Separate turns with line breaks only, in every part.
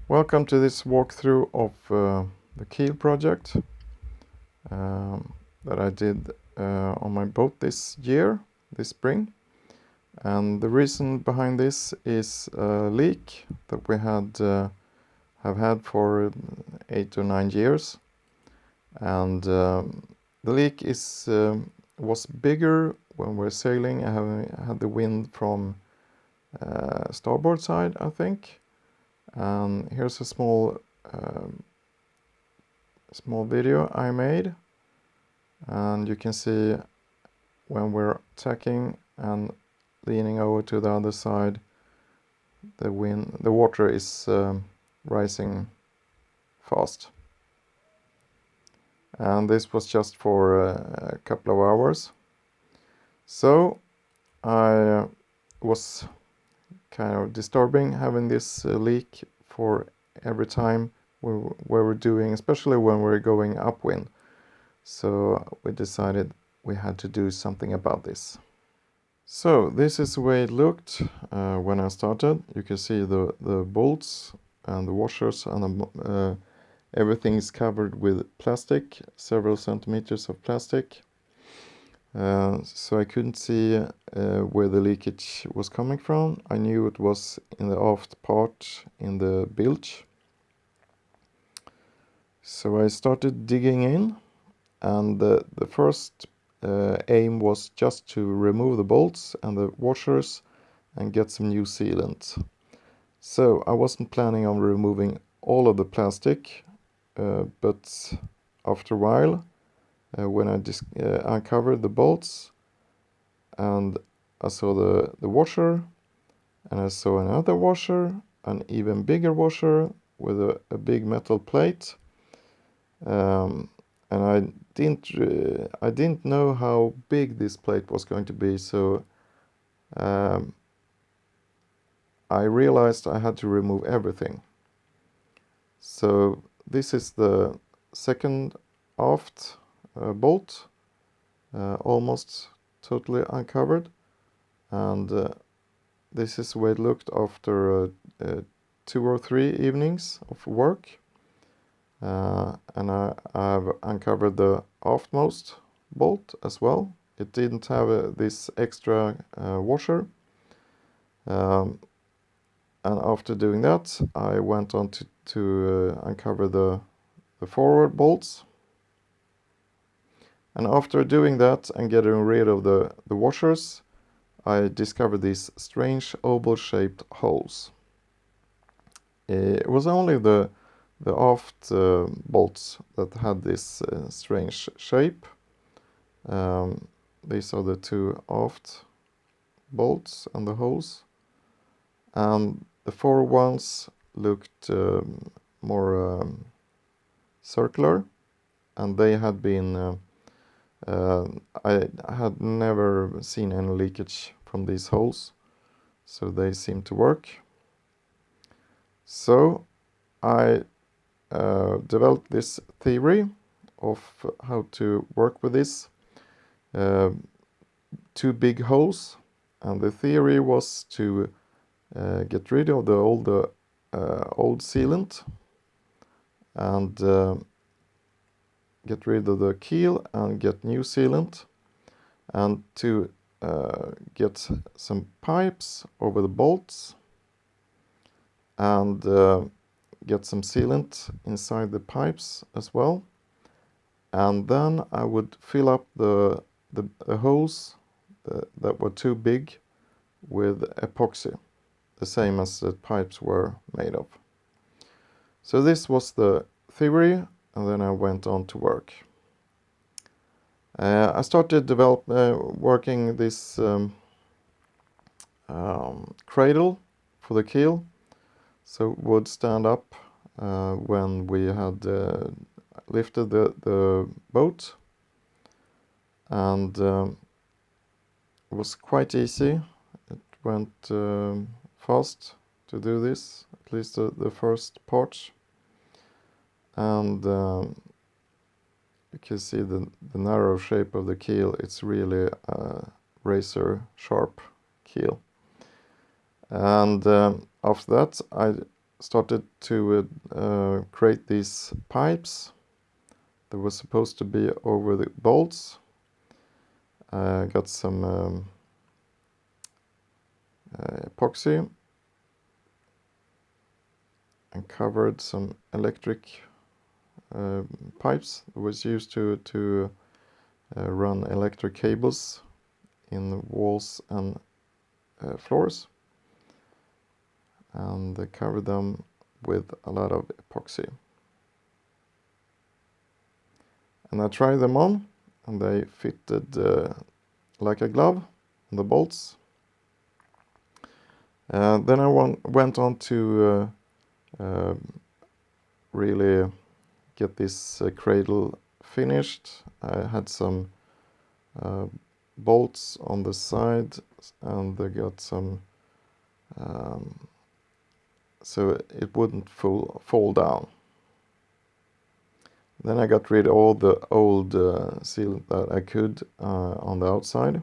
Welcome to this walkthrough of the Keel project that I did on my boat this spring. And the reason behind this is a leak that we have had for 8 or 9 years. And the leak was bigger when we're sailing. I had the wind from starboard side, I think. And here's a small video I made, and you can see when we're tacking and leaning over to the other side, the water is rising fast. And this was just for a couple of hours. So I was kind of disturbing having this leak for every time we're doing, especially when we're going upwind. So we decided we had to do something about this. So this is the way it looked when I started. You can see the bolts and the washers, and everything is covered with plastic, several centimeters of plastic. So I couldn't see where the leakage was coming from. I knew it was in the aft part in the bilge. So I started digging in, and the first aim was just to remove the bolts and the washers and get some new sealant. So I wasn't planning on removing all of the plastic, but after a while, when I uncovered the bolts, and I saw the washer, and I saw another washer, an even bigger washer with a big metal plate. And I didn't know how big this plate was going to be, so I realized I had to remove everything. So this is the second aft bolt, almost totally uncovered, and this is the way it looked after 2 or 3 evenings of work. And I've uncovered the aftmost bolt as well. It didn't have this extra washer. And after doing that, I went on to uncover the forward bolts. And after doing that and getting rid of the washers, I discovered these strange oval-shaped holes. It was only the aft bolts that had this strange shape. These are the 2 aft bolts and the holes. And the forward ones looked more circular, and they had been I had never seen any leakage from these holes, so they seemed to work. So I developed this theory of how to work with this 2 big holes, and the theory was to get rid of the old sealant and get rid of the keel and get new sealant, and to get some pipes over the bolts and get some sealant inside the pipes as well. And then I would fill up the holes that were too big with epoxy, the same as the pipes were made of. So this was the theory, and then I went on to work. I started working this cradle for the keel, so it would stand up when we had lifted the boat, and it was quite easy. It went fast to do this, at least the first part. And you can see the narrow shape of the keel. It's really a razor sharp keel. And after that I started to create these pipes that was supposed to be over the bolts. I got some epoxy and covered some electric pipes that was used to run electric cables in the walls and floors, and covered them with a lot of epoxy. And I tried them on, and they fitted like a glove on the bolts. Then I went on to really get this cradle finished. I had some bolts on the side, and I got some so it wouldn't fall down. Then I got rid of all the old sealant that I could on the outside.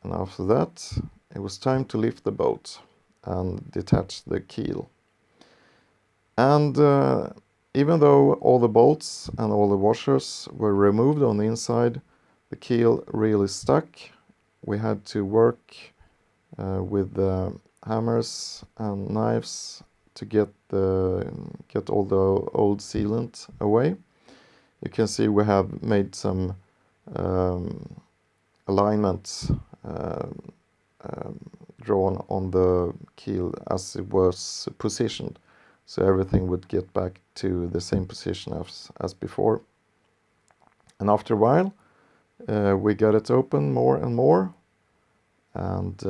And after that, it was time to lift the boat and detach the keel. And even though all the bolts and all the washers were removed on the inside, the keel really stuck. We had to work with hammers and knives to get all the old sealant away. You can see we have made some alignments drawn on the keel as it was positioned, so everything would get back to the same position as before. And after a while, we got it open more and more, and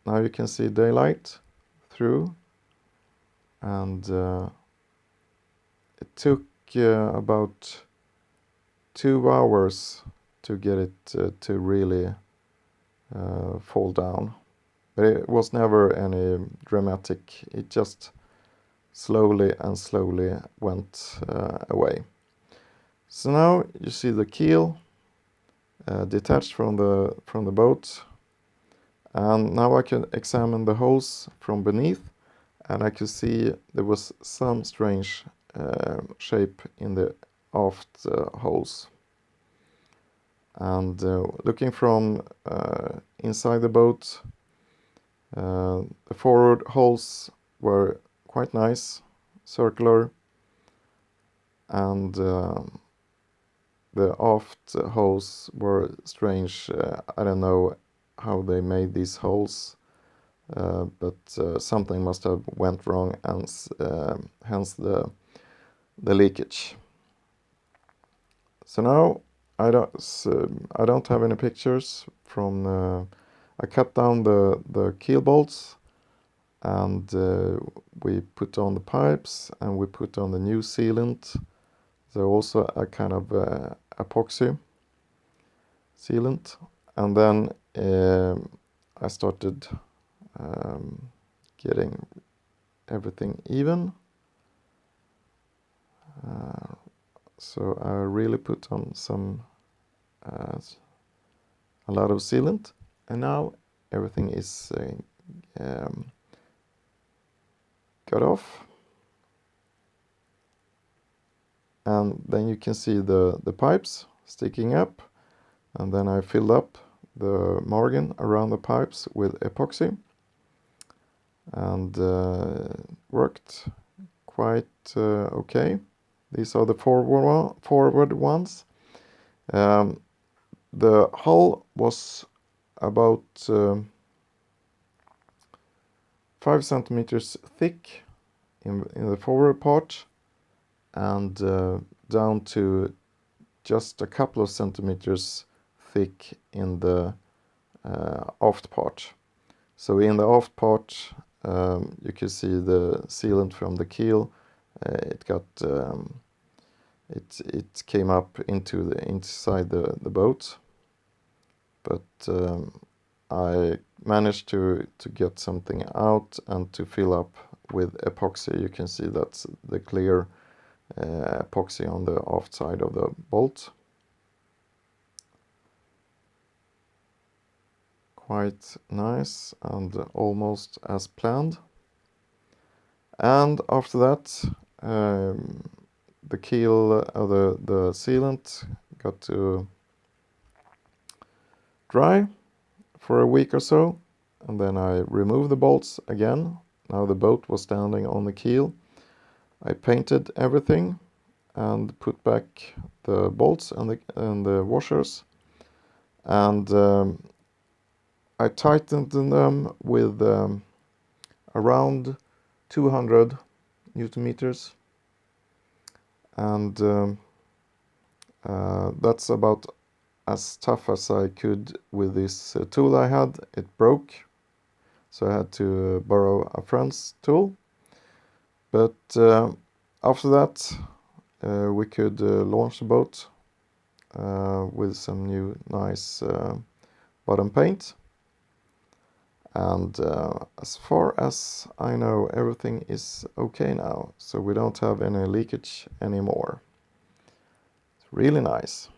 now you can see daylight through. And it took about 2 hours to get it to really fall down. But it was never any dramatic. It just slowly and slowly went away. So now you see the keel detached from the boat, and now I can examine the holes from beneath, and I could see there was some strange shape in the aft holes. And looking from inside the boat, the forward holes were quite nice, circular, and the aft holes were strange. I don't know how they made these holes, but something must have went wrong, and hence the leakage. So now I don't have any pictures from. I cut down the keel bolts, and we put on the pipes, and we put on the new sealant. There's also a kind of epoxy sealant, and then I started getting everything even. So I really put on a lot of sealant, and now everything is cut off. And then you can see the pipes sticking up, and then I filled up the margin around the pipes with epoxy, and worked quite okay. These are the forward ones. The hull was about 5 centimeters thick in the forward part, and down to just a couple of centimeters thick in the aft part. So in the aft part, you can see the sealant from the keel. It came up inside the boat, but I managed to get something out and to fill up with epoxy. You can see that's the clear epoxy on the aft side of the bolt. Quite nice and almost as planned. And after that, the keel, the sealant got to dry for a week or so, and then I removed the bolts again. Now the boat was standing on the keel. I painted everything and put back the bolts and the washers, and I tightened them with around 200 Newton meters, and that's about as tough as I could with this tool I had. It broke, so I had to borrow a friend's tool. But after that, we could launch the boat with some new nice bottom paint. And as far as I know, everything is okay now, so we don't have any leakage anymore. It's really nice.